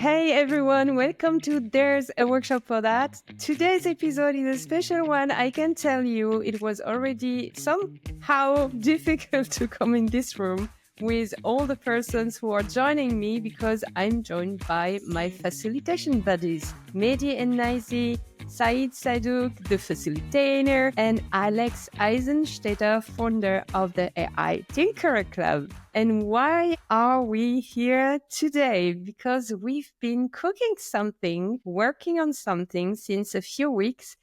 Hey everyone, welcome to There's a Workshop for That. Today's episode is a special one. I can tell you it was already somehow difficult to come in this room with all the persons who are joining me because I'm joined by my facilitation buddies, Mehdi En-Naizi, Saïd Sadouk, the Facilitator, and Alexandre Eisenchteter, founder of the AI Tinkerer Club. And why are we here today? Because we've been cooking something, working on something since a few weeks,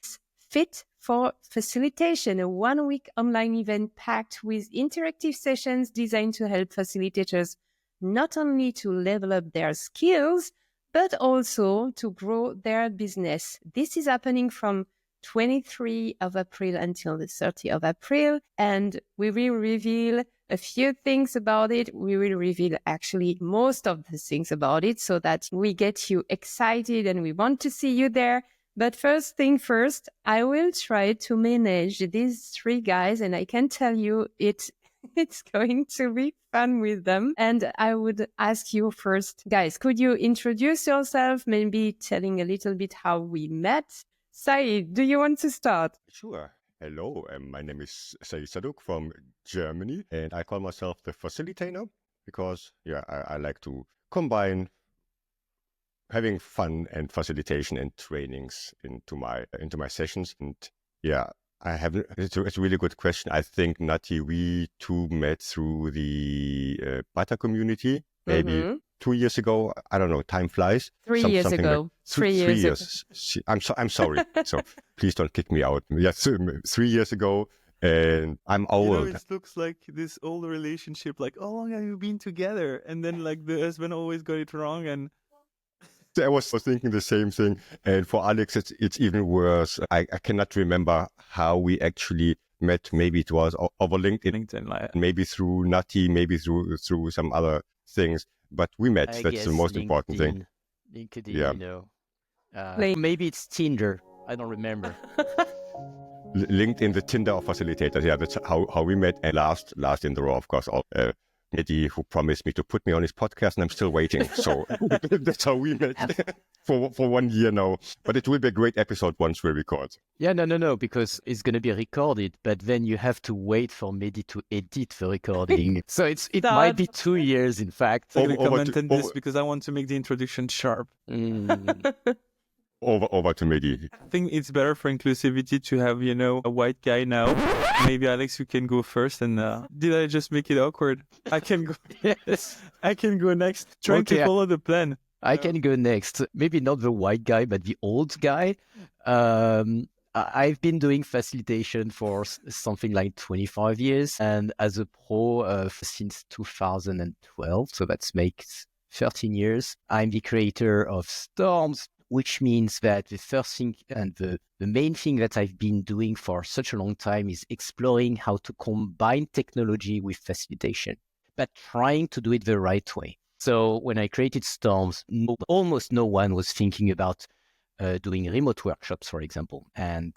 fit for Facilitation, a one-week online event packed with interactive sessions designed to help facilitators not only to level up their skills, but also to grow their business. This is happening from 23 of April until the 30th of April, and we will reveal a few things about it. We will reveal actually most of the things about it so that we get you excited and we want to see you there. But first thing first, I will try to manage these three guys, and I can tell you it's going to be fun with them. And I would ask you first, guys, could you introduce yourself, maybe telling a little bit how we met? Saïd, do you want to start? Sure. Hello, my name is Saïd Sadouk from Germany, and I call myself the Facilitator because, I like to combine having fun and facilitation and trainings into my sessions. And it's a really good question. I think, Nathy, we two met through the beta community, maybe 2 years ago. I don't know, time flies. 3 years ago. Like, 3 years. I'm sorry. So please don't kick me out. Yes, 3 years ago. And I'm old. It looks like this old relationship, like, how long have you been together? And then like the husband always got it wrong. And I was thinking the same thing. And for Alex, it's even worse. I cannot remember how we actually met. Maybe it was over LinkedIn, maybe through Nathy, maybe through some other things. But we met. That's the most important thing. LinkedIn, yeah. Maybe it's Tinder. I don't remember. LinkedIn, the Tinder of facilitators. Yeah, that's how we met. And last in the row, of course, Mehdi, who promised me to put me on his podcast, and I'm still waiting. So that's how we met for 1 year now. But it will be a great episode once we record. Yeah, no, because it's going to be recorded, but then you have to wait for Mehdi to edit the recording. So it might be 2 years, in fact. I'm going to comment on this because I want to make the introduction sharp. Over to Mehdi. I think it's better for inclusivity to have, a white guy now. Maybe Alex, you can go first. And did I just make it awkward? I can go. Yes. I can go next. Trying to follow the plan. I can go next. Maybe not the white guy, but the old guy. I've been doing facilitation for something like 25 years, and as a pro since 2012. So that makes 13 years. I'm the creator of Storms, which means that the first thing and the main thing that I've been doing for such a long time is exploring how to combine technology with facilitation, but trying to do it the right way. So when I created Storms, almost no one was thinking about doing remote workshops, for example. And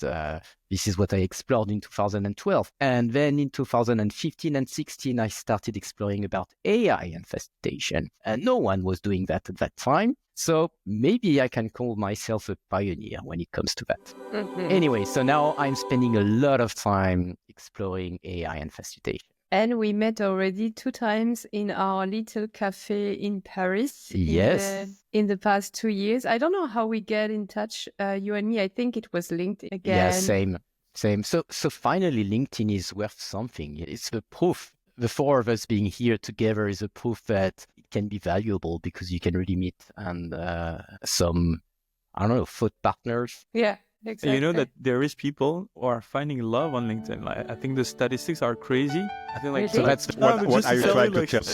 this is what I explored in 2012. And then in 2015 and 16, I started exploring about AI and facilitation. And no one was doing that at that time. So maybe I can call myself a pioneer when it comes to that. Mm-hmm. Anyway, so now I'm spending a lot of time exploring AI and facilitation. And we met already 2 times in our little cafe in Paris. Yes. In the past 2 years. I don't know how we get in touch, you and me. I think it was LinkedIn again. Yeah, same. So finally, LinkedIn is worth something. It's the proof. The 4 of us being here together is a proof that it can be valuable because you can really meet and some, thought partners. Yeah. Exactly. You know that there is people who are finding love on LinkedIn. Like, I think the statistics are crazy. I think really? So that's what are you trying to tell?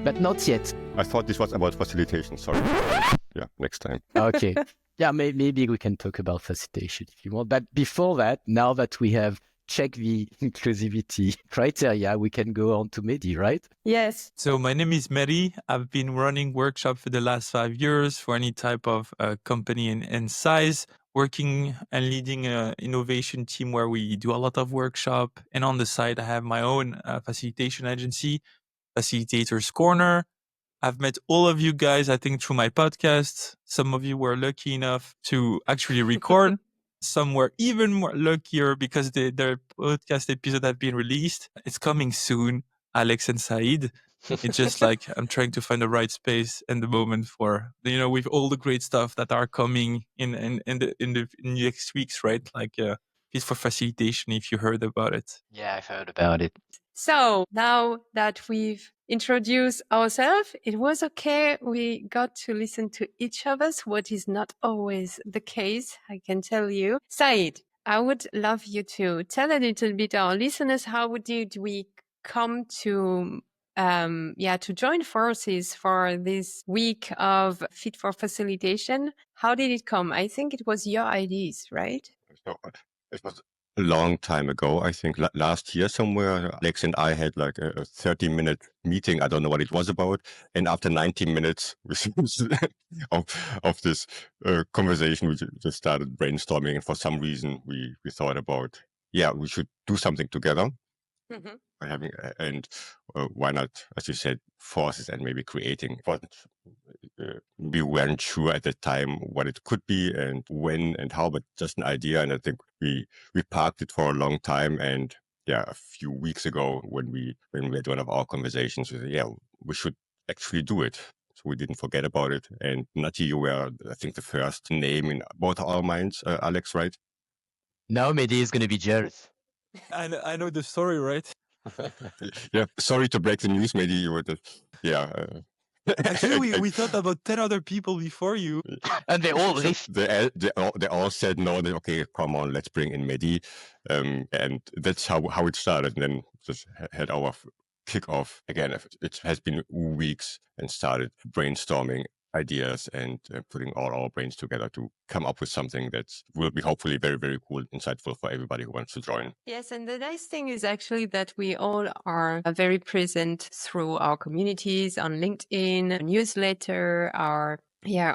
But not yet. I thought this was about facilitation. Sorry. Yeah, next time. Okay. Yeah, maybe we can talk about facilitation if you want. But before that, now that we have checked the inclusivity criteria, we can go on to Mehdi, right? Yes. So my name is Mehdi. I've been running workshops for the last 5 years for any type of company and size, working and leading an innovation team where we do a lot of workshop. And on the side, I have my own facilitation agency, Facilitators Corner. I've met all of you guys, I think, through my podcast. Some of you were lucky enough to actually record. Some were even more luckier because their podcast episode have been released. It's coming soon, Alex and Saïd. It's just like I'm trying to find the right space and the moment for, with all the great stuff that are coming in the next weeks, right? Like it's for facilitation, if you heard about it. Yeah, I've heard about it. So now that we've introduced ourselves, it was okay. We got to listen to each of us, what is not always the case, I can tell you. Saïd, I would love you to tell a little bit our listeners, how did we come to join forces for this week of Fit for Facilitation? How did it come? I think it was your ideas, right? So it was a long time ago. I think last year somewhere, Alex and I had like a 30-minute meeting. I don't know what it was about. And after 90 minutes of this conversation, we just started brainstorming. And for some reason, we thought about, we should do something together. Mm-hmm. Why not, as you said, forces and maybe creating. But we weren't sure at the time what it could be and when and how, but just an idea. And I think we parked it for a long time. And a few weeks ago when we had one of our conversations, we said, we should actually do it. So we didn't forget about it. And Nathy, you were, I think, the first name in both our minds, Alex, right? Now Mehdi is going to be jealous. I know the story, right? Sorry to break the news, Mehdi. You were Actually, we thought about 10 other people before you. And they all left. They all said no. Okay, come on, let's bring in Mehdi. And that's how it started. And then just had our kickoff. Again, it has been weeks and started brainstorming ideas and putting all our brains together to come up with something that will be hopefully very, very cool, insightful for everybody who wants to join. Yes, and the nice thing is actually that we all are very present through our communities on LinkedIn, newsletter,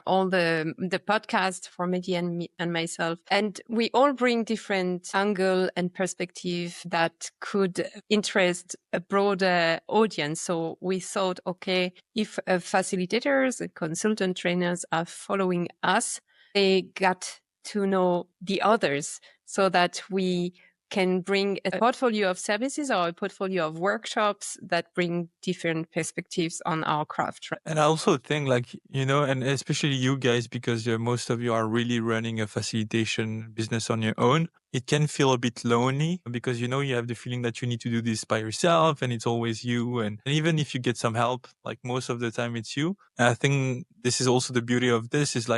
all the podcast for Mehdi and myself. And we all bring different angle and perspective that could interest a broader audience. So we thought, okay, if facilitators and consultant trainers are following us, they got to know the others so that we can bring a portfolio of services or a portfolio of workshops that bring different perspectives on our craft. And I also think and especially you guys, because most of you are really running a facilitation business on your own. It can feel a bit lonely because, you have the feeling that you need to do this by yourself and it's always you. And even if you get some help, like most of the time it's you. And I think this is also the beauty of this is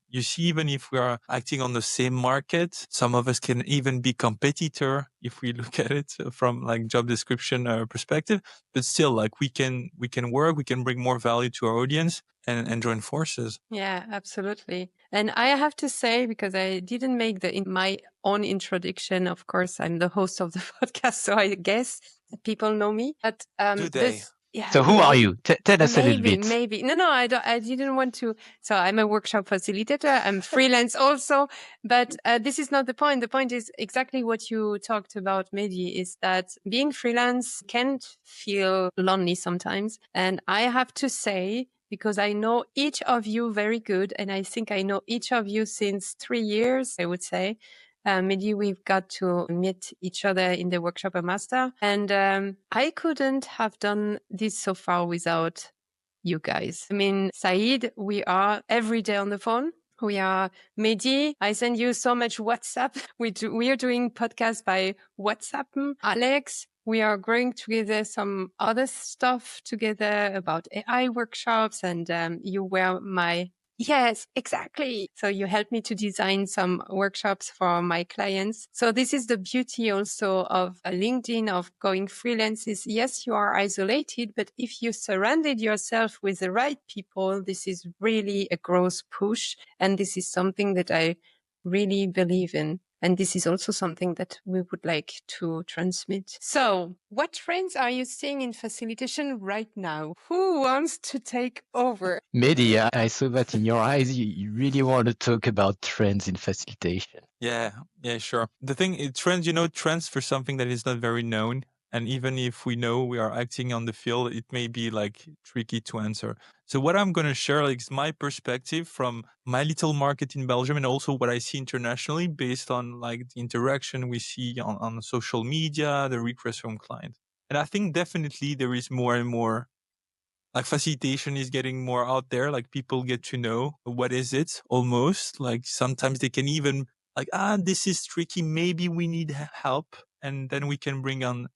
you see, even if we are acting on the same market, some of us can even be competitor if we look at it from job description perspective, but still we can work, we can bring more value to our audience and join forces. Yeah, absolutely. And I have to say, because I didn't make my own introduction, of course, I'm the host of the podcast, so I guess people know me. But do they? So who are you? Tell us a little bit. Maybe. No, I didn't want to. So I'm a workshop facilitator. I'm freelance also, but this is not the point. The point is exactly what you talked about, Mehdi, is that being freelance can feel lonely sometimes. And I have to say, because I know each of you very good, and I think I know each of you since 3 years, I would say. Mehdi, we've got to meet each other in the workshop and master. And I couldn't have done this so far without you guys. I mean, Saïd, we are every day on the phone. We are Mehdi. I send you so much WhatsApp. We are doing podcasts by WhatsApp. Alex, we are growing together some other stuff together about AI workshops. And you were Yes, exactly. So you helped me to design some workshops for my clients. So this is the beauty also of LinkedIn, of going freelance is, yes, you are isolated, but if you surrounded yourself with the right people, this is really a growth push. And this is something that I really believe in. And this is also something that we would like to transmit. So what trends are you seeing in facilitation right now? Who wants to take over? Mehdi, I saw that in your eyes. You really want to talk about trends in facilitation. Yeah, sure. The thing is trends, trends for something that is not very known. And even if we know we are acting on the field, it may be like tricky to answer. So what I'm going to share is my perspective from my little market in Belgium, and also what I see internationally based on like the interaction we see on social media, the requests from clients. And I think definitely there is more and more, like, facilitation is getting more out there. Like, people get to know what is it almost. Like, sometimes they can even like, this is tricky. Maybe we need help. And then we can bring on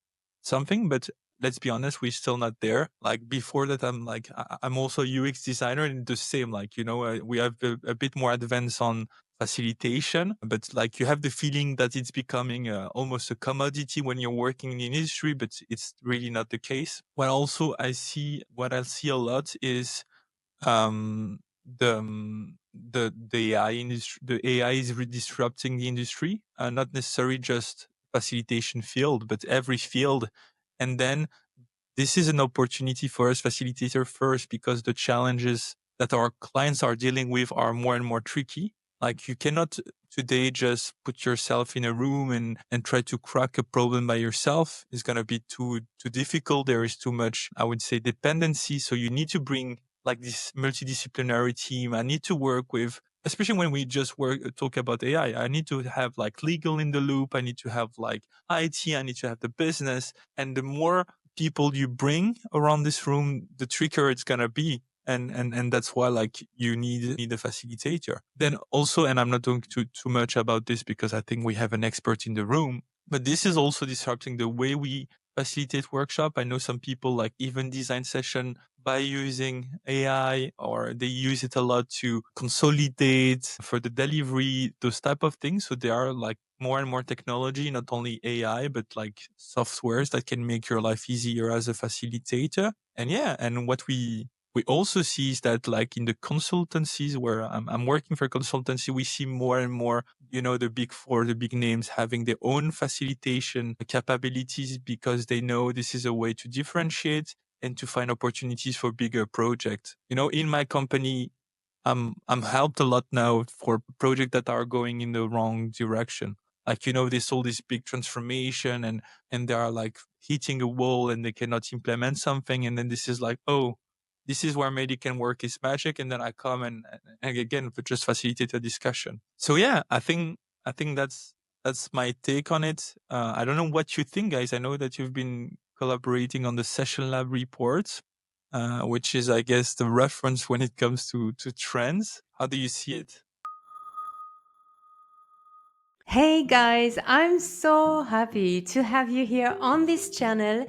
something. But let's be honest, we're still not there. Like, before that, I'm also a UX designer, and the same, like, we have a bit more advanced on facilitation, but like, you have the feeling that it's becoming almost a commodity when you're working in the industry, but it's really not the case. What I see a lot is the AI industry. The AI is disrupting the industry, not necessarily just facilitation field, but every field. And then this is an opportunity for us facilitator first, because the challenges that our clients are dealing with are more and more tricky. Like, you cannot today just put yourself in a room and try to crack a problem by yourself. It's going to be too difficult. There is too much, I would say, dependency. So you need to bring like this multidisciplinary team. I need to work with, especially when we just talk about AI, I need to have like legal in the loop. I need to have like IT. I need to have the business. And the more people you bring around this room, the trickier it's going to be. And that's why, like, you need a facilitator. Then also, and I'm not doing too much about this because I think we have an expert in the room, but this is also disrupting the way we facilitate workshop. I know some people like even design session by using AI, or they use it a lot to consolidate for the delivery, those type of things. So there are like more and more technology, not only AI, but like softwares that can make your life easier as a facilitator. And yeah, and what we also see is that, like, in the consultancies where I'm working for consultancy, we see more and more, the big four, the big names having their own facilitation capabilities, because they know this is a way to differentiate and to find opportunities for bigger projects. In my company, I'm helped a lot now for projects that are going in the wrong direction. Like, they saw this big transformation and they are like hitting a wall and they cannot implement something. And then this is like, oh, this is where Mehdi can work his magic. And then I come and again, just facilitate a discussion. So yeah, I think that's my take on it. I don't know what you think, guys. I know that you've been collaborating on the Session Lab reports, which is, I guess, the reference when it comes to trends. How do you see it? Hey guys, I'm so happy to have you here on this channel.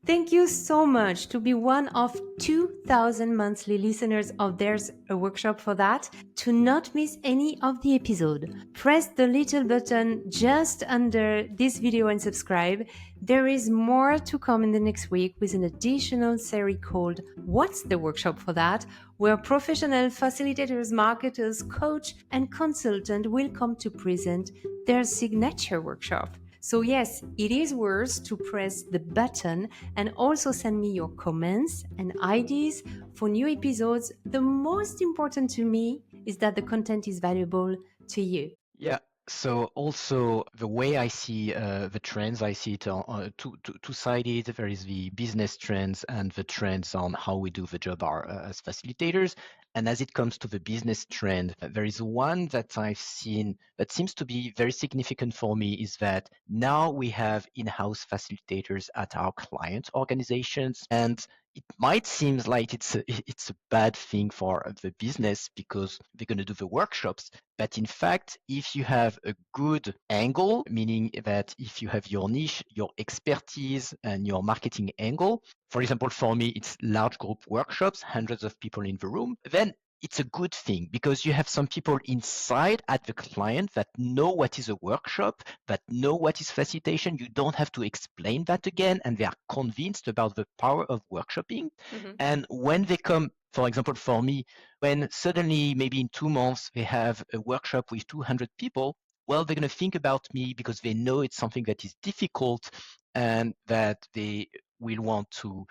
Thank you so much to be one of 2,000 monthly listeners of There's a Workshop for That. To not miss any of the episode, press the little button just under this video and subscribe. There is more to come in the next week with an additional series called What's the Workshop for That?, where professional facilitators, marketers, coach, and consultant will come to present their signature workshop. So yes, it is worth to press the button and also send me your comments and ideas for new episodes. The most important to me is that the content is valuable to you. Yeah. So also the way I see the trends, I see it on two-sided. There is the business trends and the trends on how we do the job as facilitators. And as it comes to the business trend, there is one that I've seen that seems to be very significant for me, is that now we have in-house facilitators at our client organizations. And it might seem like it's a bad thing for the business because they're going to do the workshops. But in fact, if you have a good angle, meaning that if you have your niche, your expertise, and your marketing angle, for example, for me, it's large group workshops, hundreds of people in the room, then it's a good thing because you have some people inside at the client that know what is a workshop, that know what is facilitation. You don't have to explain that again, and they are convinced about the power of workshopping. Mm-hmm. And when they come, for example, for me, when suddenly maybe in 2 months they have a workshop with 200 people, well, they're going to think about me because they know it's something that is difficult and that they will want to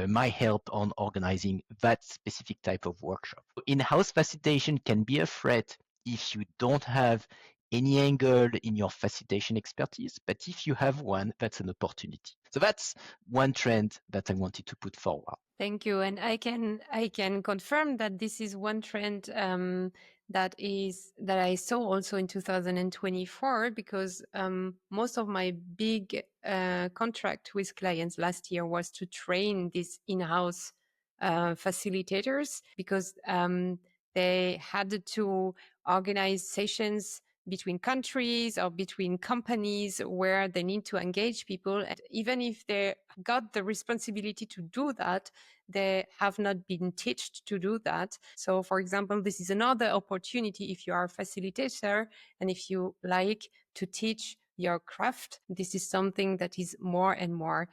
my help on organizing that specific type of workshop. In-house facilitation can be a threat if you don't have any angle in your facilitation expertise, but if you have one, that's an opportunity. So that's one trend that I wanted to put forward. Thank you, and I can confirm that this is one trend that I saw also in 2024, because most of my big contract with clients last year was to train these in-house facilitators, because they had to organize sessions between countries or between companies where they need to engage people. And even if they got the responsibility to do that, they have not been taught to do that. So, for example, this is another opportunity if you are a facilitator and if you like to teach your craft. This is something that is more and more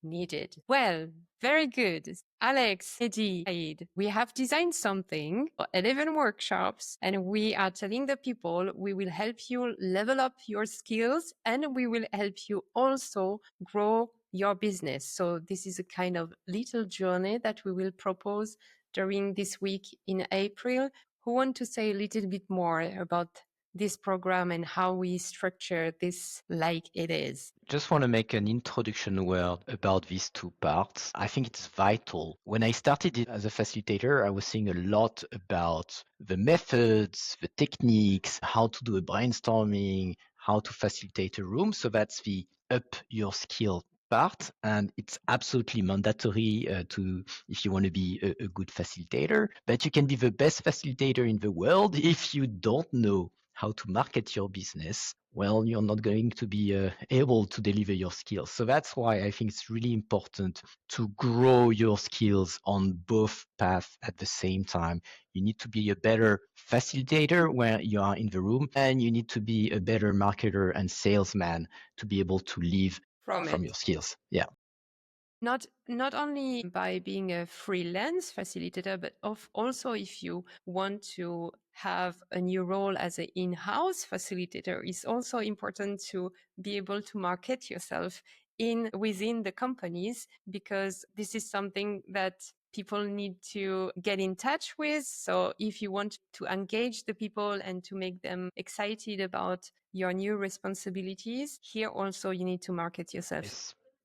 needed. Well, very good. Alex, Mehdi, Saïd, we have designed something for 11 workshops, and we are telling the people we will help you level up your skills, and we will help you also grow your business. So this is a kind of little journey that we will propose during this week in April. Who want to say a little bit more about this program and how we structure this like it is? Just want to make an introduction word about these two parts. I think it's vital. When I started it as a facilitator, I was seeing a lot about the methods, the techniques, how to do a brainstorming, how to facilitate a room. So that's the up your skill part, and it's absolutely mandatory to if you want to be a good facilitator. But you can be the best facilitator in the world if you don't know how to market your business. Well, you're not going to be able to deliver your skills. So that's why I think it's really important to grow your skills on both paths at the same time. You need to be a better facilitator when you are in the room, and you need to be a better marketer and salesman to be able to live from your skills. Yeah. Not only by being a freelance facilitator, but also if you want to have a new role as an in-house facilitator, it's also important to be able to market yourself within the companies, because this is something that people need to get in touch with. So if you want to engage the people and to make them excited about your new responsibilities, here also you need to market yourself.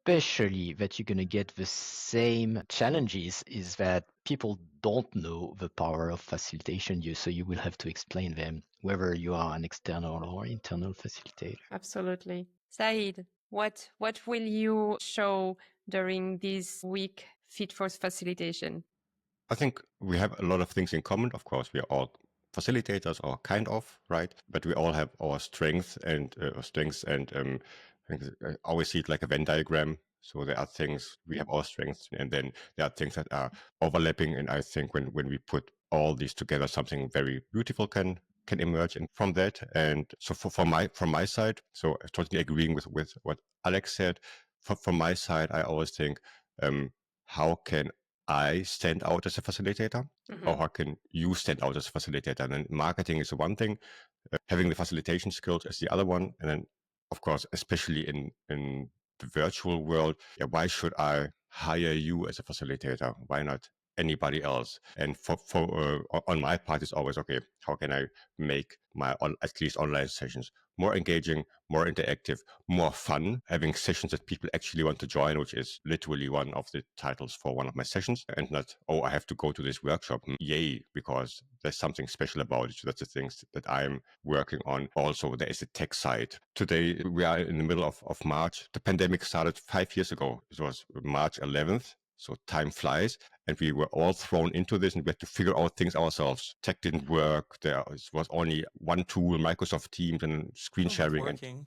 Especially that you're going to get the same challenges is that people don't know the power of facilitation, so you will have to explain them, whether you are an external or internal facilitator. Absolutely. Saïd, what will you show during this week Fit for Facilitation? I think we have a lot of things in common. Of course, we are all facilitators, or kind of, right? But we all have our strengths and I always see it like a Venn diagram. So there are things we have our strengths, and then there are things that are overlapping. And I think when we put all these together, something very beautiful can emerge from that. And so from my side, so totally agreeing with what Alex said. From my side, I always think, how can I stand out as a facilitator, or how can you stand out as a facilitator? And then marketing is one thing, having the facilitation skills is the other one, and then of course, especially in the virtual world, why should I hire you as a facilitator? Why not anybody else? And on my part, it's always okay. How can I make my at least online sessions more engaging, more interactive, more fun, having sessions that people actually want to join, which is literally one of the titles for one of my sessions, and not, oh, I have to go to this workshop. Yay, because there's something special about it. So that's the things that I'm working on. Also, there is the tech side. Today, we are in the middle of March. The pandemic started 5 years ago. It was March 11th. So time flies, and we were all thrown into this, and we had to figure out things ourselves. Tech didn't work. There was only one tool, Microsoft Teams, and screen sharing.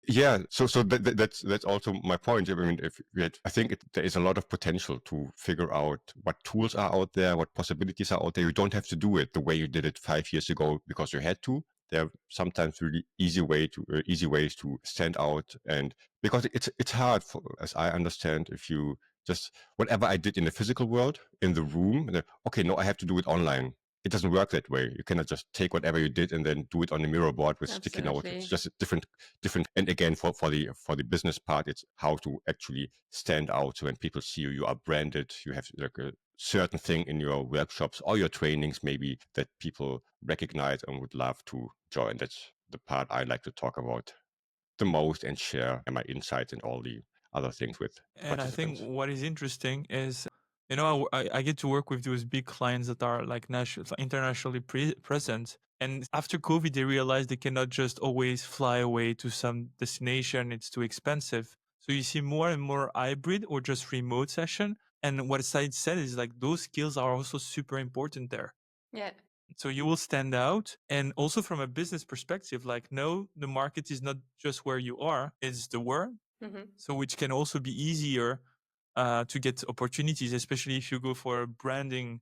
Yeah, so that's also my point. I mean, I think there is a lot of potential to figure out what tools are out there, what possibilities are out there. You don't have to do it the way you did it 5 years ago because you had to. There are sometimes really easy ways to stand out, and because it's hard, as I understand, if you just whatever I did in the physical world, in the room, and then, okay, no, I have to do it online. It doesn't work that way. You cannot just take whatever you did and then do it on the mirror board with sticky notes. It's just a different. And again, for the business part, it's how to actually stand out. So when people see you, you are branded. You have like a certain thing in your workshops or your trainings, maybe that people recognize and would love to join. That's the part I like to talk about the most and share my insights and all the other things with And I think participants. what is interesting is, I get to work with those big clients that are like internationally present. And after COVID, they realized they cannot just always fly away to some destination. It's too expensive. So you see more and more hybrid or just remote session. And what Saïd said is like those skills are also super important there. Yeah. So you will stand out. And also from a business perspective, like, no, the market is not just where you are, it's the world. Mm-hmm. So which can also be easier to get opportunities, especially if you go for a branding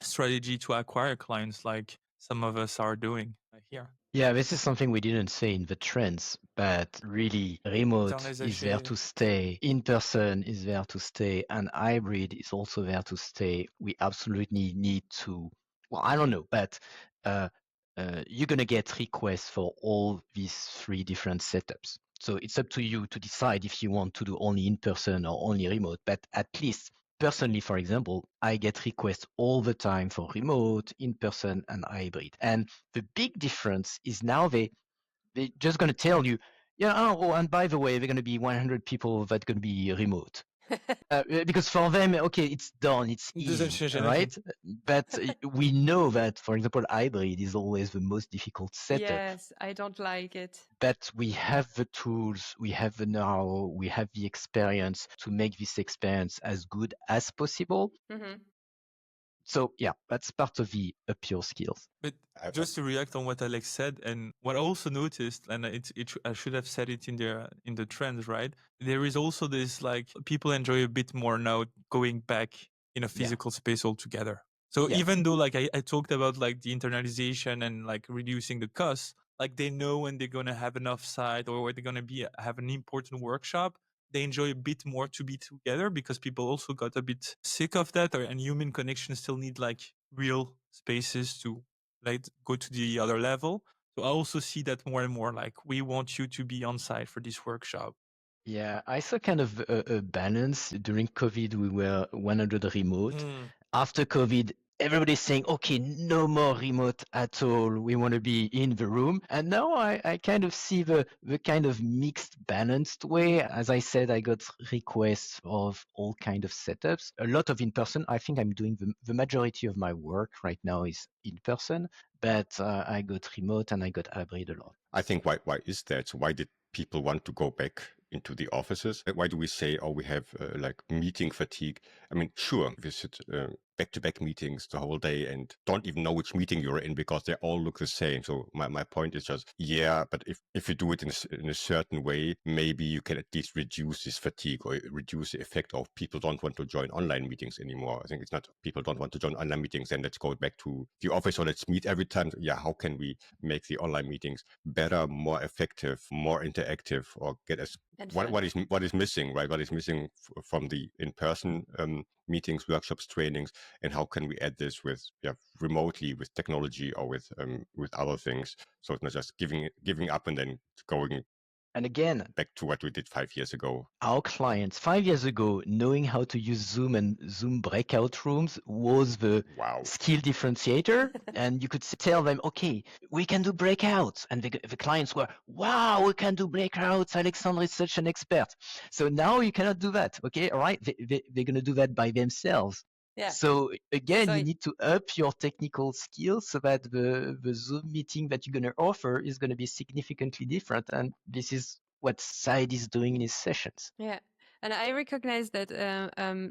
strategy to acquire clients like some of us are doing here. Yeah, this is something we didn't say in the trends, but really remote is there to stay, in person is there to stay, and hybrid is also there to stay. We absolutely need to, well, I don't know, but you're going to get requests for all these three different setups. So it's up to you to decide if you want to do only in person or only remote, but at least personally, for example, I get requests all the time for remote, in-person, and hybrid. And the big difference is now they're just going to tell you, yeah, oh, and by the way, they're going to be 100 people that going to be remote. Because for them, okay, it's done, it's easy, right? But we know that, for example, hybrid is always the most difficult setup. Yes, I don't like it. But we have the tools, we have the know-how, we have the experience to make this experience as good as possible. Mm-hmm. So yeah, that's part of the pure skills. But just to react on what Alex said, and what I also noticed, and I should have said it in the trends, right? There is also this, like, people enjoy a bit more now going back in a physical space altogether. So even though, like, I talked about like the internalization and like reducing the costs, like they know when they're gonna have an offsite or when they're gonna have an important workshop, they enjoy a bit more to be together because people also got a bit sick of that, and human connection still need like real spaces to like go to the other level. So I also see that more and more, like, we want you to be on site for this workshop. Yeah, I saw kind of a balance. During COVID, we were 100 remote. After COVID, everybody's saying, okay, no more remote at all. We want to be in the room. And now I kind of see the kind of mixed, balanced way. As I said, I got requests of all kind of setups. A lot of in person. I think I'm doing the majority of my work right now is in person, but I got remote and I got hybrid a lot. I think why is that? So why did people want to go back into the offices? Why do we say, oh, we have like meeting fatigue? I mean, sure, we sit back-to-back meetings the whole day and don't even know which meeting you're in because they all look the same. So my point is just, yeah, but if you do it in a certain way, maybe you can at least reduce this fatigue or reduce the effect of people don't want to join online meetings anymore. I think it's not people don't want to join online meetings, then let's go back to the office or let's meet every time. Yeah, how can we make the online meetings better, more effective, more interactive, or get us what is missing, right? What is missing from the in-person meetings, workshops, trainings, and how can we add this with remotely with technology or with other things? So it's not just giving up and then going. And again, back to what we did 5 years ago. Our clients 5 years ago, knowing how to use Zoom and Zoom breakout rooms was the skill differentiator. And you could tell them, okay, we can do breakouts. And the clients were, wow, we can do breakouts. Alexandre is such an expert. So now you cannot do that. Okay, all right. They're going to do that by themselves. Yeah. So again, you need to up your technical skills so that the Zoom meeting that you're going to offer is going to be significantly different. And this is what Saïd is doing in his sessions. Yeah. And I recognize that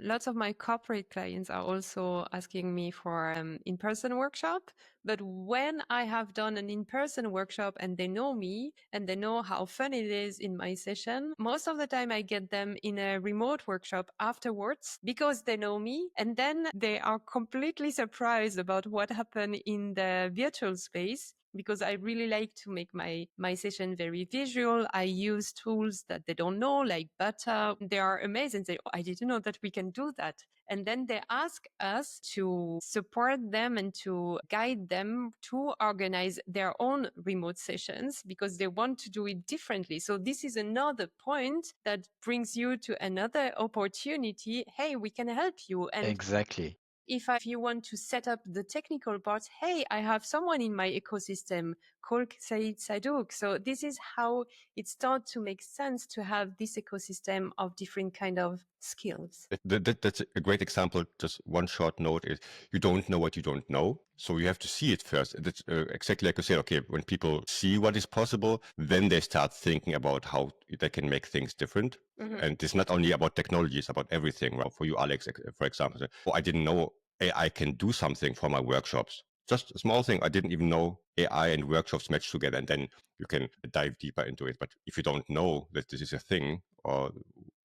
lots of my corporate clients are also asking me for in-person workshop. But when I have done an in-person workshop and they know me and they know how fun it is in my session, most of the time I get them in a remote workshop afterwards because they know me. And then they are completely surprised about what happened in the virtual space, because I really like to make my session very visual. I use tools that they don't know, like Butter. They are amazing. They, I didn't know that we can do that. And then they ask us to support them and to guide them to organize their own remote sessions because they want to do it differently. So this is another point that brings you to another opportunity. Hey, we can help you. And exactly. if you want to set up the technical part, hey, I have someone in my ecosystem called Saïd Sadouk. So this is how it starts to make sense to have this ecosystem of different kind of skills. That's a great example. Just one short note is you don't know what you don't know. So you have to see it first. That's exactly like you said, okay, when people see what is possible, then they start thinking about how they can make things different. And it's not only about technology, it's about everything. Well, for you, Alex, for example, oh, I didn't know AI can do something for my workshops. Just a small thing. I didn't even know AI and workshops match together. And then you can dive deeper into it. But if you don't know that this is a thing, or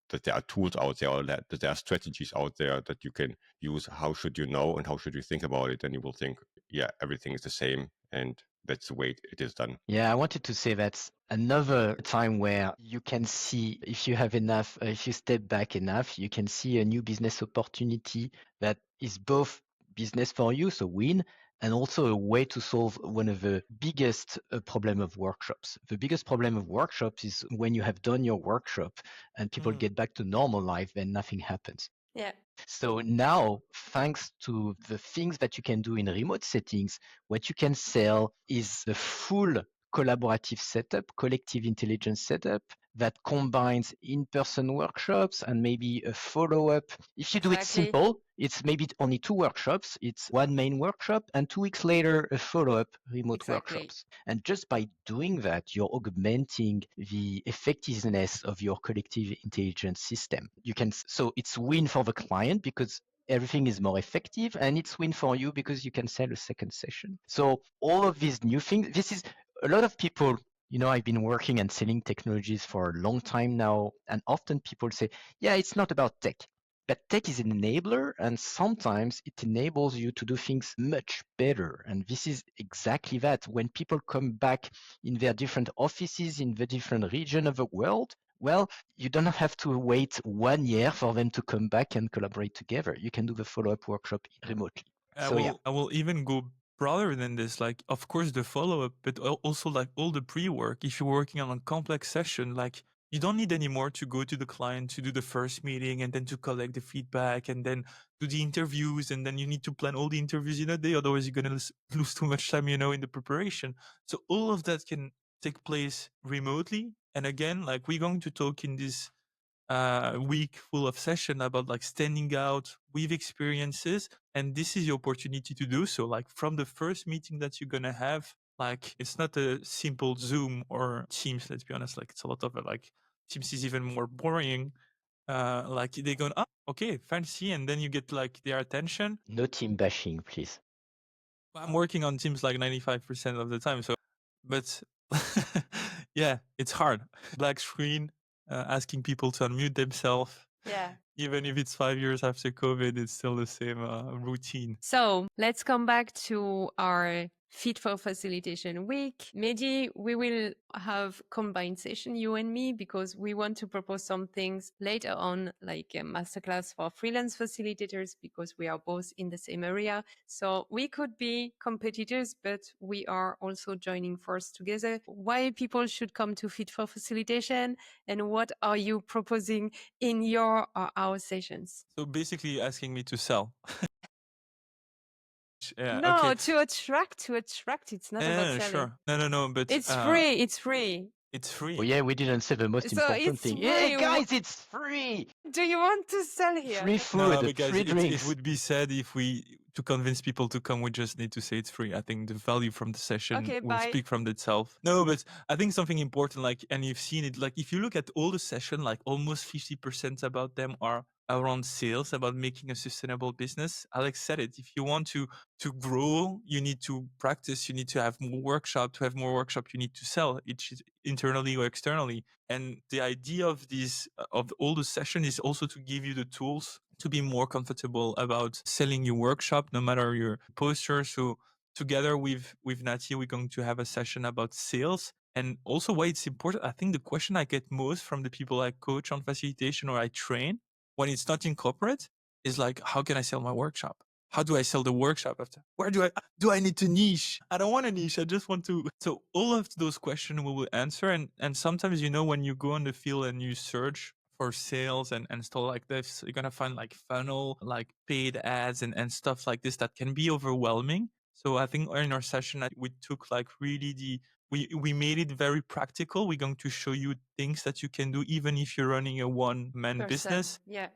that there are tools out there, or that there are strategies out there that you can use, how should you know and how should you think about it? Then you will think, yeah, everything is the same, and that's the way it is done. Yeah, I wanted to say that's another time where you can see, if you have enough, if you step back enough, you can see a new business opportunity that is both business for you, so win, and also a way to solve one of the biggest problem of workshops. The biggest problem of workshops is when you have done your workshop and people get back to normal life, then nothing happens. Yeah. So now, thanks to the things that you can do in remote settings, what you can sell is the full collaborative setup, collective intelligence setup that combines in-person workshops and maybe a follow-up. If you do it simple, it's maybe only 2 workshops. It's 1 main workshop and 2 weeks later, a follow-up remote workshops. And just by doing that, you're augmenting the effectiveness of your collective intelligence system. So it's win for the client because everything is more effective, and it's win for you because you can sell a second session. So all of these new things, this is a lot of people, I've been working and selling technologies for a long time now, and often people say, yeah, it's not about tech. But tech is an enabler, and sometimes it enables you to do things much better. And this is exactly that. When people come back in their different offices in the different region of the world, well, you don't have to wait 1 year for them to come back and collaborate together. You can do the follow-up workshop remotely. I will even go broader than this. Like, of course, the follow-up, but also like all the pre-work. If you're working on a complex session, like you don't need anymore to go to the client to do the first meeting and then to collect the feedback and then do the interviews. And then you need to plan all the interviews in a day. Otherwise, you're going to lose too much time, in the preparation. So all of that can take place remotely. And again, like we're going to talk in this week full of session about like standing out with experiences, and this is your opportunity to do so. Like from the first meeting that you're gonna have, like it's not a simple Zoom or Teams. Let's be honest, like it's a lot of like Teams is even more boring. Like they go, oh, okay, fancy, and then you get like their attention. No team bashing, please. I'm working on Teams like 95% of the time, so but yeah, it's hard. Black screen. Asking people to unmute themselves. Yeah. Even if it's 5 years after COVID, it's still the same routine. So let's come back to our Fit for Facilitation week. Mehdi, we will have combined session, you and me, because we want to propose some things later on, like a masterclass for freelance facilitators, because we are both in the same area. So we could be competitors, but we are also joining forces together. Why people should come to Fit for Facilitation, and what are you proposing in your or our sessions? So basically asking me to sell. Yeah, no, okay. to attract. It's not about selling. Sure. No, but it's free. It's free. It's free. Oh yeah, we didn't say the most important thing. Free. Hey guys, it's free. Do you want to sell here? Free food, no, because free drinks. It would be sad if to convince people to come, we just need to say it's free. I think the value from the session will speak from itself. No, but I think something important, like, and you've seen it, like if you look at all the session, like almost 50% about them are around sales, about making a sustainable business. Alex said it. If you want to grow, you need to practice, you need to have more workshop. To have more workshop, you need to sell, each internally or externally. And the idea of of all the session is also to give you the tools to be more comfortable about selling your workshop, no matter your posture. So together with Nathy, we're going to have a session about sales. And also why it's important, I think the question I get most from the people I coach on facilitation or I train, when it's not in corporate, is like, how can I sell my workshop? How do I sell the workshop after? Where do I need to niche? I don't want a niche. I just want to. So all of those questions we will answer. And sometimes, when you go on the field and you search for sales and stuff like this. So you're going to find like funnel, like paid ads and stuff like this that can be overwhelming. So I think in our session, we took like really we made it very practical. We're going to show you things that you can do even if you're running a one-man business. Yeah.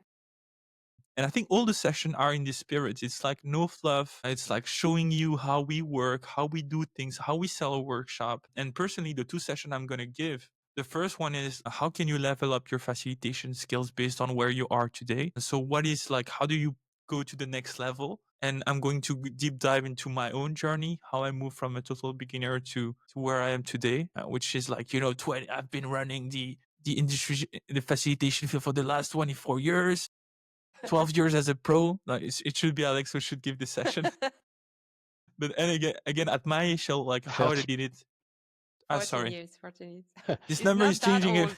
And I think all the sessions are in this spirit. It's like no fluff. It's like showing you how we work, how we do things, how we sell a workshop. And personally, the 2 sessions I'm going to give, the first one is how can you level up your facilitation skills based on where you are today? So what is like, how do you go to the next level? And I'm going to deep dive into my own journey, how I moved from a total beginner to where I am today, which is like, I've been running the industry, the facilitation field for the last 24 years. 12 years as a pro. Like it should be Alex who should give the session. But and again, at my age, like how I did it. 14 years. This It's number not is changing. that old.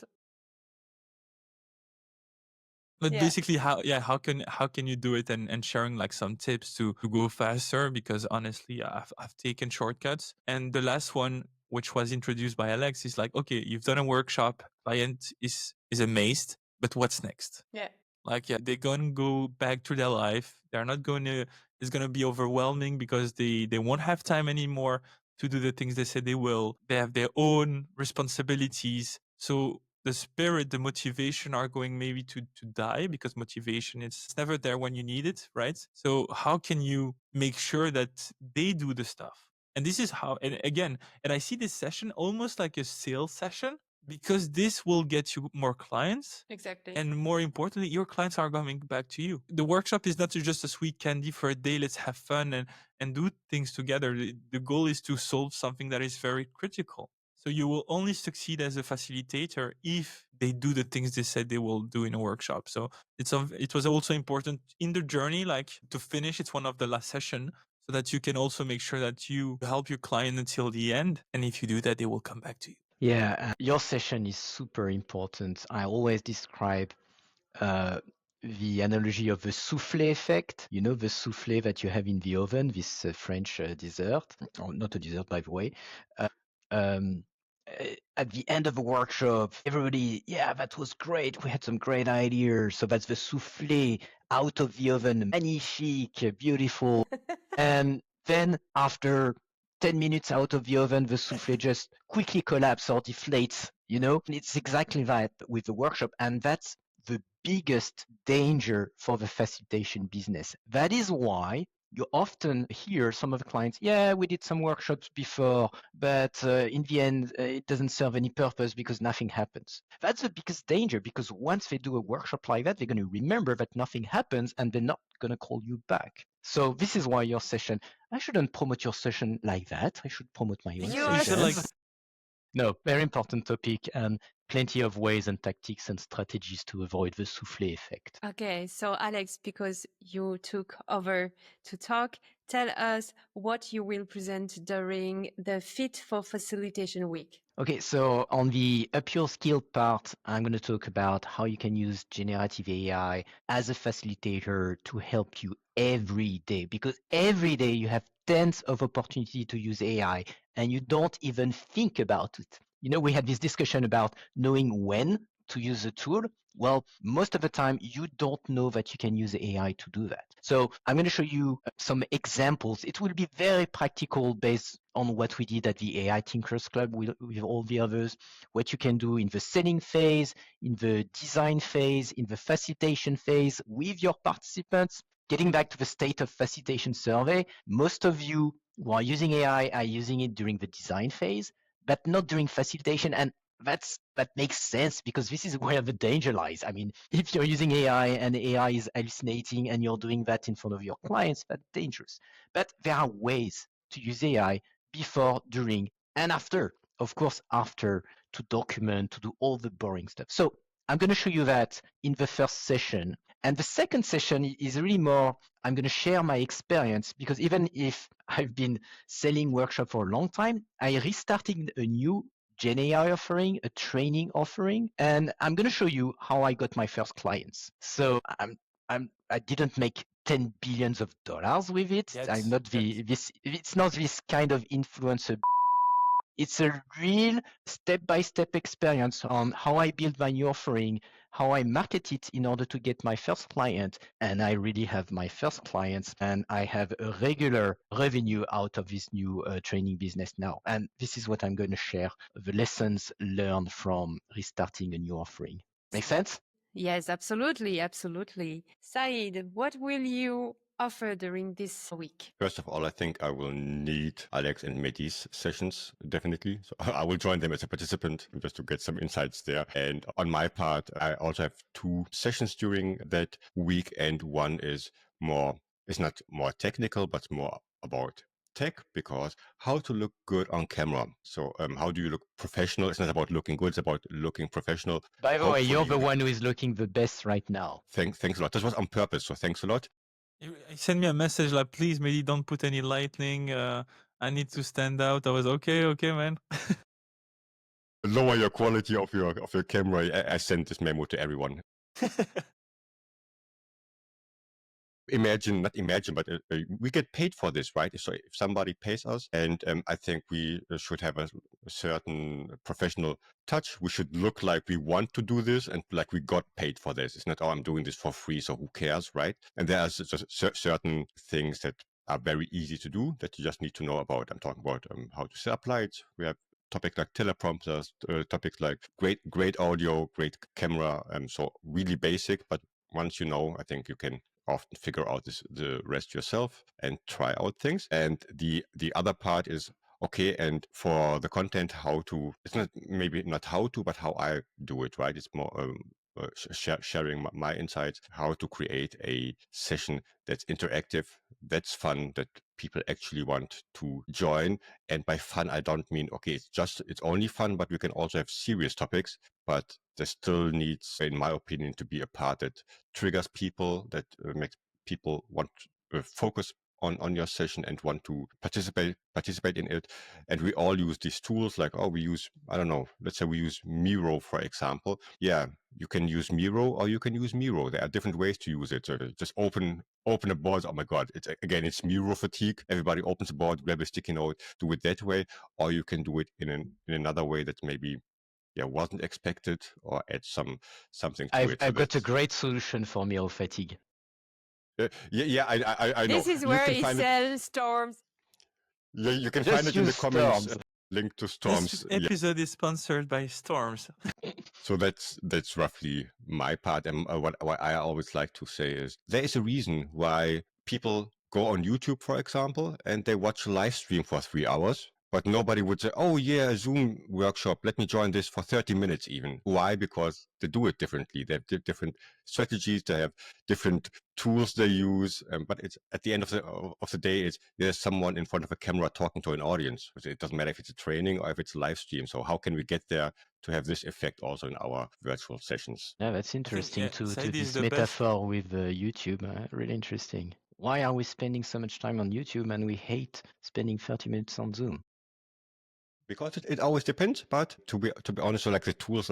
But basically, how can you do it and sharing like some tips to go faster? Because honestly, I've taken shortcuts. And the last one, which was introduced by Alex, is like, okay, you've done a workshop, client is amazed, but what's next? Yeah. Like, they're going to go back to their life. They're not going to, it's going to be overwhelming because they won't have time anymore to do the things they said they will. They have their own responsibilities. So the spirit, the motivation are going maybe to die because motivation is never there when you need it, right? So how can you make sure that they do the stuff? And this is how, and again, and I see this session almost like a sales session, because this will get you more clients. Exactly. And more importantly, your clients are coming back to you. The workshop is not just a sweet candy for a day. Let's have fun and do things together. The goal is to solve something that is very critical. So you will only succeed as a facilitator if they do the things they said they will do in a workshop. So it was also important in the journey, like to finish. It's one of the last session, so that you can also make sure that you help your client until the end. And if you do that, they will come back to you. Yeah, your session is super important. I always describe the analogy of the soufflé effect. You know, the soufflé that you have in the oven, this French dessert, or not a dessert, by the way. At the end of the workshop, everybody, yeah, that was great. We had some great ideas. So that's the soufflé out of the oven, magnifique, beautiful. And then after 10 minutes out of the oven, the soufflé just quickly collapses or deflates, you know? And it's exactly that with the workshop. And that's the biggest danger for the facilitation business. That is why you often hear some of the clients, yeah, we did some workshops before, but in the end, it doesn't serve any purpose because nothing happens. That's the biggest danger, because once they do a workshop like that, they're going to remember that nothing happens and they're not going to call you back. So this is why your session, I shouldn't promote your session like that. I should promote my own session. No, very important topic, and plenty of ways and tactics and strategies to avoid the soufflé effect. Okay, so Alex, because you took over to talk, tell us what you will present during the Fit for Facilitation Week. Okay, so on the up your skill part, I'm going to talk about how you can use generative AI as a facilitator to help you every day, because every day you have tons of opportunity to use AI and you don't even think about it. You know, we had this discussion about knowing when to use a tool. Well, most of the time you don't know that you can use AI to do that. So I'm going to show you some examples. It will be very practical based on what we did at the AI Thinkers Club with all the others, what you can do in the selling phase, in the design phase, in the facilitation phase with your participants. Getting back to the state of facilitation survey, most of you who are using AI are using it during the design phase, but not during facilitation. And that makes sense, because this is where the danger lies. I mean, if you're using AI and AI is hallucinating and you're doing that in front of your clients, that's dangerous. But there are ways to use AI before, during, and after. Of course, after, to document, to do all the boring stuff. So I'm going to show you that in the first session. And the second session is really more, I'm going to share my experience, because even if I've been selling workshops for a long time, I restarted a new Gen AI offering, a training offering, and I'm going to show you how I got my first clients. So I didn't make $10 billion with it. I'm not it's not this kind of influencer. It's a real step-by-step experience on how I build my new offering, how I market it in order to get my first client. And I really have my first clients, and I have a regular revenue out of this new training business now. And this is what I'm going to share, the lessons learned from restarting a new offering. Make sense? Yes, absolutely, absolutely. Saïd, what will you offer during this week? First of all, I think I will need Alex and Mehdi's sessions, definitely. So I will join them as a participant just to get some insights there. And on my part, I also have 2 sessions during that week. And one is it's not more technical, but more about tech, because how to look good on camera. So how do you look professional? It's not about looking good, it's about looking professional. By the way, you're Hopefully- the one who is looking the best right now. Thanks a lot. This was on purpose, so thanks a lot. He sent me a message like, please, maybe don't put any lightning. I need to stand out. I was okay, man. Lower your quality of your camera. I sent this memo to everyone. Not imagine, but we get paid for this, right? So if somebody pays us, and I think we should have a certain professional touch. We should look like we want to do this and like we got paid for this. It's not, oh, I'm doing this for free, so who cares, right? And there are just certain things that are very easy to do that you just need to know about. I'm talking about how to set up lights. We have topics like teleprompters, topics like great audio, great camera. So really basic, but once you know, I think you can often figure out the rest yourself and try out things. And the other part is, okay, and for the content, it's maybe not how to, but how I do it, right? It's more sharing my insights, how to create a session that's interactive, that's fun, that people actually want to join. And by fun, I don't mean, okay, it's only fun, but we can also have serious topics. But there still needs, in my opinion, to be a part that triggers people, that makes people want to focus on your session and want to participate in it. And we all use these tools like, let's say we use Miro, for example. Yeah, you can use Miro or you can use Miro. There are different ways to use it. So just open a board. Oh my God, it's Miro fatigue. Everybody opens a board, grab a sticky note, do it that way. Or you can do it in another way that maybe wasn't expected, or add something to it. I've got a great solution for Miro fatigue. I know. This is where he sells Storms. Yeah, you can Just find it in the use comments. Storms. Link to Storms. This episode is sponsored by Storms. So that's roughly my part. And what I always like to say is there is a reason why people go on YouTube, for example, and they watch a live stream for 3 hours. But nobody would say, oh yeah, a Zoom workshop, let me join this for 30 minutes even. Why? Because they do it differently. They have different strategies. They have different tools they use. But it's at the end of the day, there's someone in front of a camera talking to an audience. It doesn't matter if it's a training or if it's a live stream. So how can we get there to have this effect also in our virtual sessions? Yeah, that's interesting to Saïd is this the metaphor with YouTube. Really interesting. Why are we spending so much time on YouTube and we hate spending 30 minutes on Zoom? Because it always depends, but to be honest, so like the tools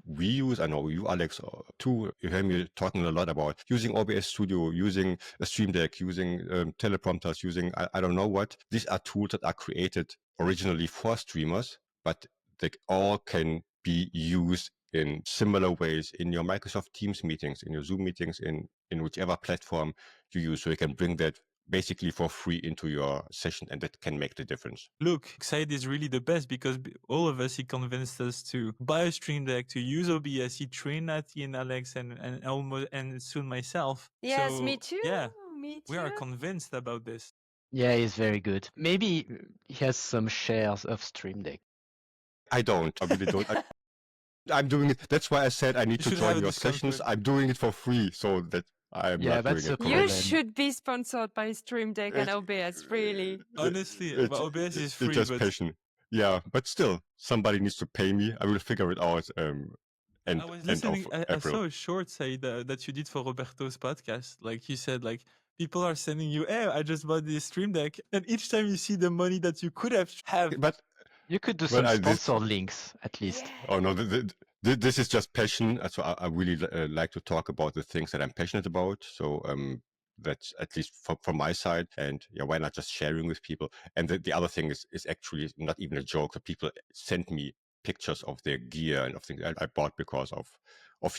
we use, I know you, Alex, too, you hear me talking a lot about using OBS Studio, using a Stream Deck, using teleprompters, using I don't know what. These are tools that are created originally for streamers, but they all can be used in similar ways in your Microsoft Teams meetings, in your Zoom meetings, in whichever platform you use. So you can bring that basically for free into your session, and that can make the difference. Look, Saïd is really the best because all of us, he convinced us to buy a Stream Deck, to use OBS. He trained Nathy and Alex and soon myself. Yes, So, me too. Yeah, Me too. we are convinced about this. Yeah, he's very good. Maybe he has some shares of Stream Deck. I don't. I really don't. I'm doing it. That's why I said I need You to should have join a your discount sessions. code. I'm doing it for free, so that I'm not that's doing it. a You problem. should be sponsored by Stream Deck and OBS, really. Honestly, OBS is free, It's just but passion. Yeah, but still, somebody needs to pay me. I will figure it out. I was listening. I saw a short, Saïd, that you did for Roberto's podcast. Like you said, like people are sending you, "Hey, I just bought this Stream Deck," and each time you see the money that you could have, But you could do Well, some sponsor links at least. oh no, this is just passion. So I really like to talk about the things that I'm passionate about. So That's at least from my side. And yeah, why not just sharing with people? And the other thing is actually not even a joke. The people send me pictures of their gear and of things I bought because of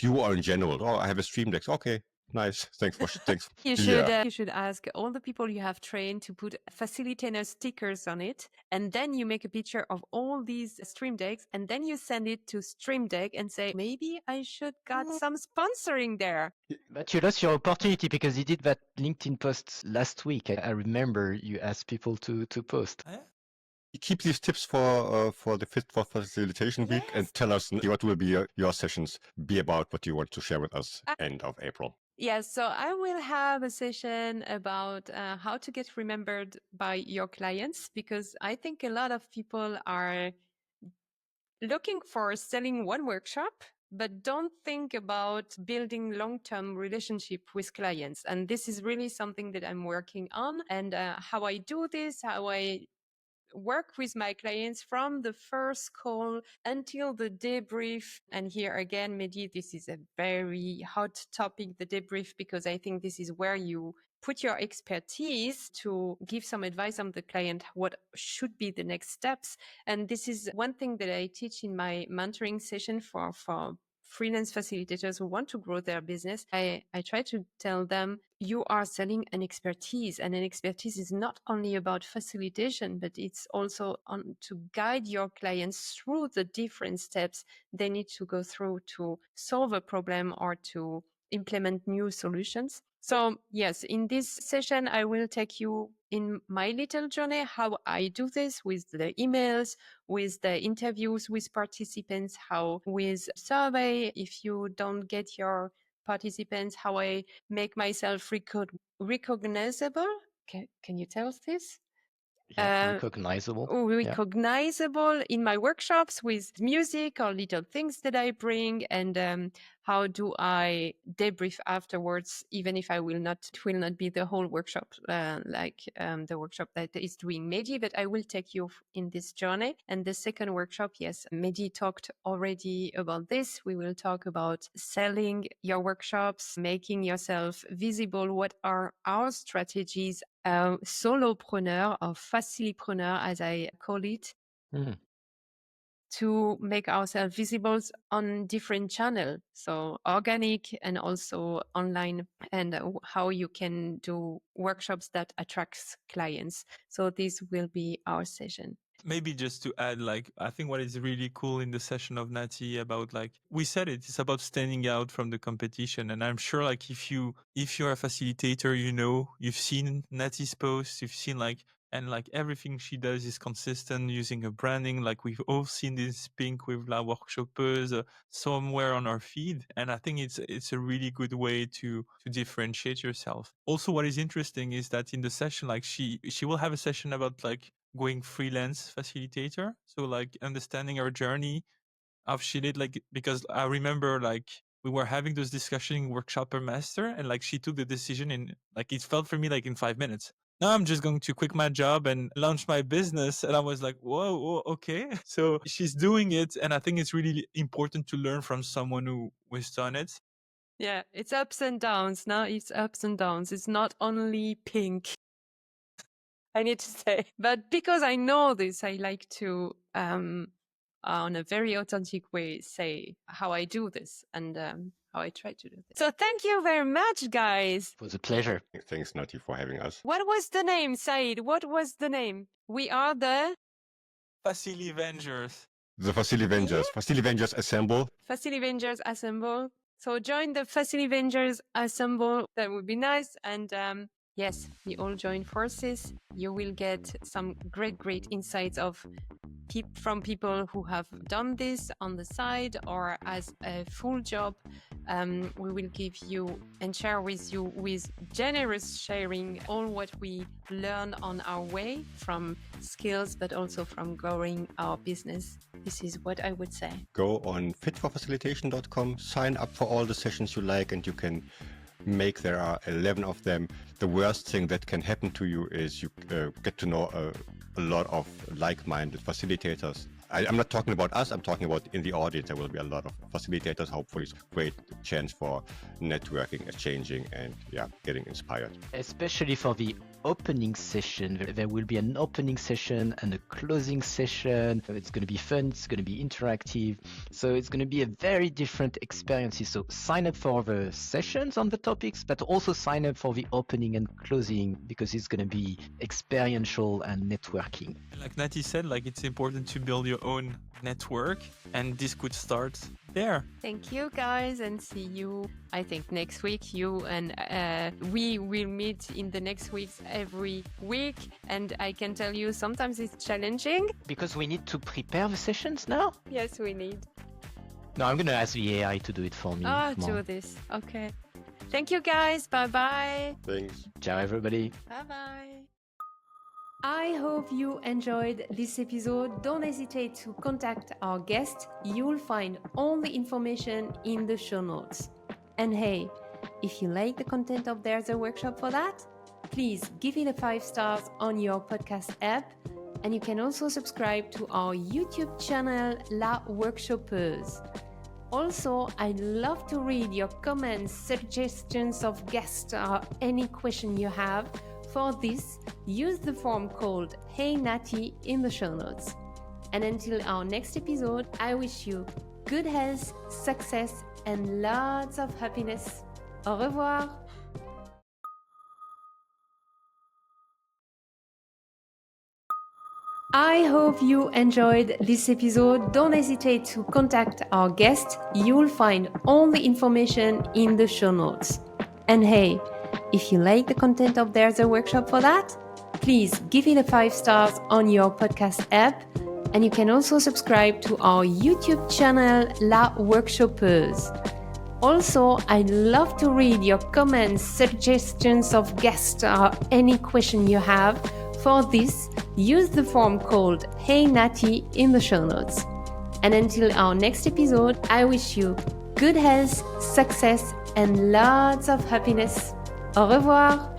you or in general. Oh, I have a Stream Deck. Okay, nice. Thanks. You should you should ask all the people you have trained to put Facilitator stickers on it, and then you make a picture of all these Stream Decks, and then you send it to Stream Deck and say, maybe I should got some sponsoring there. But you lost your opportunity because you did that LinkedIn post last week. I remember you asked people to post. Keep these tips for the Fit for Facilitation week, and tell us what will be your sessions be about, what you want to share with us end of April. Yes, so I will have a session about how to get remembered by your clients, because I think a lot of people are looking for selling one workshop, but don't think about building long-term relationship with clients. And this is really something that I'm working on, and how I do this, how I work with my clients from the first call until the debrief. And here again, Mehdi, this is a very hot topic, the debrief, because I think this is where you put your expertise to give some advice on the client, what should be the next steps. And this is one thing that I teach in my mentoring session for freelance facilitators who want to grow their business. I try to tell them, you are selling an expertise, and an expertise is not only about facilitation, but it's also on to guide your clients through the different steps they need to go through to solve a problem or to implement new solutions. So yes, in this session, I will take you in my little journey, how I do this with the emails, with the interviews with participants, how with survey, if you don't get your participants, how I make myself recognizable. Can you tell us this? Recognizable. Recognizable in my workshops with music or little things that I bring, and how do I debrief afterwards, even if it will not be the whole workshop like the workshop that is doing Mehdi, but I will take you in this journey. And the second workshop, yes, Mehdi talked already about this. We will talk about selling your workshops, making yourself visible. What are our strategies? Solopreneur or facilipreneur, as I call it, to make ourselves visible on different channels, so organic and also online, and how you can do workshops that attracts clients. So this will be our session. Maybe just to add, like, I think what is really cool in the session of Nathy about, like, we said it's about standing out from the competition. And I'm sure, like, if you're a facilitator, you've seen Nathy's posts, you've seen and everything she does is consistent using her branding. Like, we've all seen this pink with La Workshopeuse somewhere on our feed. And I think it's a really good way to differentiate yourself. Also, what is interesting is that in the session, like, she will have a session about, like, going freelance facilitator. So, like, understanding our journey, how she did, like, because I remember, like, we were having those discussions in Workshopper Master, and, like, she took the decision in, like, it felt for me like in 5 minutes. Now I'm just going to quit my job and launch my business. And I was like, whoa, okay. So she's doing it. And I think it's really important to learn from someone who has done it. Yeah, it's ups and downs. Now it's ups and downs. It's not only pink, I need to say. But because I know this, I like to, on a very authentic way, say how I do this and how I try to do this. So thank you very much, guys. It was a pleasure. Thanks, Nathy, for having us. What was the name, Saïd? What was the name? We are the FaciliVengers. The FaciliVengers. Yeah. FaciliVengers Assemble. FaciliVengers Assemble. So join the FaciliVengers Assemble. That would be nice. And yes, we all join forces. You will get some great insights from people who have done this on the side or as a full job. We will give you and share with you with generous sharing all what we learn on our way from skills, but also from growing our business. This is what I would say. Go on fitforfacilitation.com, sign up for all the sessions you like, and you can there are 11 of them. The worst thing that can happen to you is you get to know a lot of like-minded facilitators. I'm not talking about us, I'm talking about in the audience. There will be a lot of facilitators. Hopefully it's a great chance for networking, exchanging, and getting inspired. Especially for the opening session. There will be an opening session and a closing session. It's going to be fun, it's going to be interactive. So it's going to be a very different experience. So sign up for the sessions on the topics, but also sign up for the opening and closing because it's going to be experiential and networking. Like Nathy said, like it's important to build your own network, and this could start there. Thank you, guys, and see you, I think, next week. You and we will meet in the next weeks every week, and I can tell you sometimes it's challenging. Because we need to prepare the sessions now? Yes, we need. No, I'm going to ask the AI to do it for me. Do this. Okay. Thank you, guys. Bye-bye. Thanks. Ciao, everybody. Bye-bye. I hope you enjoyed this episode. Don't hesitate to contact our guest. You'll find all the information in the show notes. And hey, if you like the content of There's a Workshop for That, please give it a 5 stars on your podcast app. And you can also subscribe to our YouTube channel, La Workshopeuse. Also, I'd love to read your comments, suggestions of guests, or any question you have. For this, use the form called Hey Nathy in the show notes. And until our next episode, I wish you good health, success, and lots of happiness. Au revoir! I hope you enjoyed this episode. Don't hesitate to contact our guest. You'll find all the information in the show notes. And hey, if you like the content of There's a Workshop for That, please give it a 5 stars on your podcast app. And you can also subscribe to our YouTube channel, La Workshopeuse. Also, I'd love to read your comments, suggestions of guests, or any question you have. For this, use the form called Hey Nathy in the show notes. And until our next episode, I wish you good health, success, and lots of happiness. Au revoir!